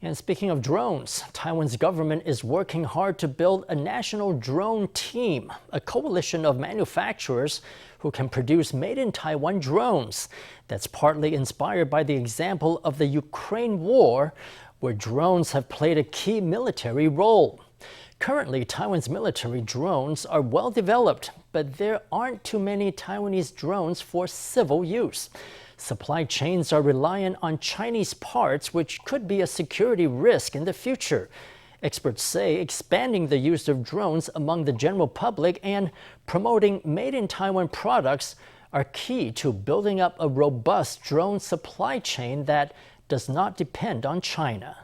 And speaking of drones, Taiwan's government is working hard to build a national drone team, a coalition of manufacturers who can produce made-in-Taiwan drones. That's partly inspired by the example of the Ukraine war, where drones have played a key military role. Currently, Taiwan's military drones are well developed, but there aren't too many Taiwanese drones for civil use. Supply chains are reliant on Chinese parts, which could be a security risk in the future. Experts say expanding the use of drones among the general public and promoting made-in-Taiwan products are key to building up a robust drone supply chain that does not depend on China.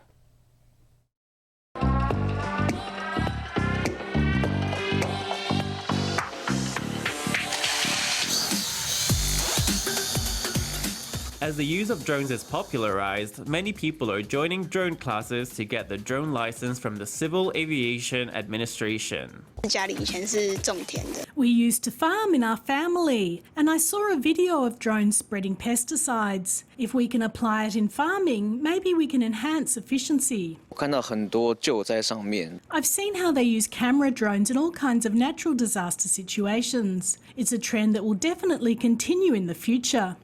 As the use of drones is popularized, many people are joining drone classes to get the drone license from the Civil Aviation Administration. We used to farm in our family, and I saw a video of drones spreading pesticides. If we can apply it in farming, maybe we can enhance efficiency. I've seen how they use camera drones in all kinds of natural disaster situations. It's a trend that will definitely continue in the future.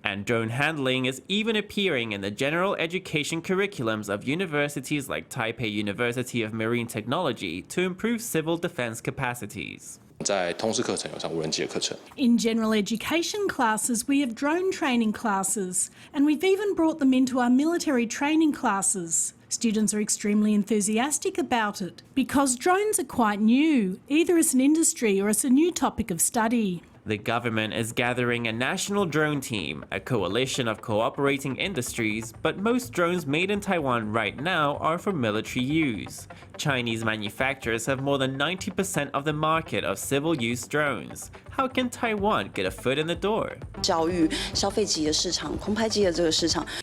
And drone handling is even appearing in the general education curriculums of universities like Taipei University of Marine Technology to improve civil defense capacities. In general education classes, we have drone training classes, and we've even brought them into our military training classes. Students are extremely enthusiastic about it because drones are quite new, either as an industry or as a new topic of study. The government is gathering a national drone team, a coalition of cooperating industries, but most drones made in Taiwan right now are for military use. Chinese manufacturers have more than 90% of the market of civil-use drones. How can Taiwan get a foot in the door?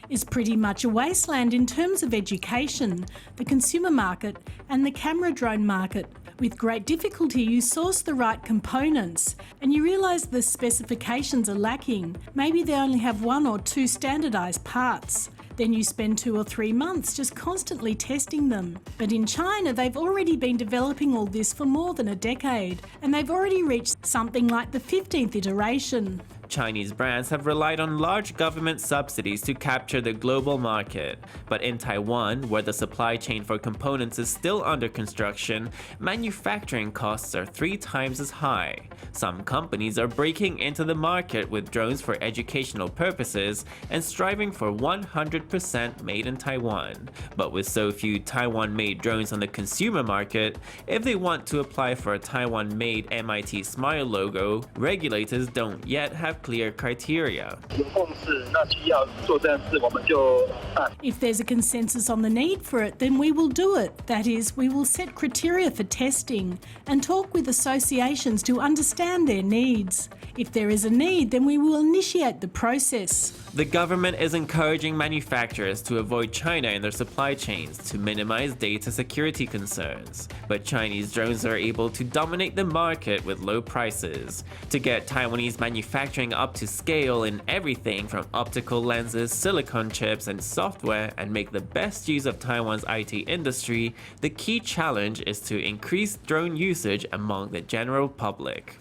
It's pretty much a wasteland in terms of education, the consumer market and the camera drone market. With great difficulty, you source the right components and you realise the specifications are lacking. Maybe they only have 1 or 2 standardised parts. Then you spend 2 or 3 months just constantly testing them. But in China, they've already been developing all this for more than a decade, and they've already reached something like the 15th iteration. Chinese brands have relied on large government subsidies to capture the global market. But in Taiwan, where the supply chain for components is still under construction, manufacturing costs are 3 times as high. Some companies are breaking into the market with drones for educational purposes and striving for 100% made in Taiwan. But with so few Taiwan-made drones on the consumer market, if they want to apply for a Taiwan-made MIT Smile logo, regulators don't yet have clear criteria. If there's a consensus on the need for it, then we will do it. That is, we will set criteria for testing and talk with associations to understand their needs. If there is a need, then we will initiate the process. The government is encouraging manufacturers to avoid China in their supply chains to minimize data security concerns. But Chinese drones are able to dominate the market with low prices. To get Taiwanese manufacturing up to scale in everything from optical lenses, silicon chips, and software and make the best use of Taiwan's IT industry, the key challenge is to increase drone usage among the general public.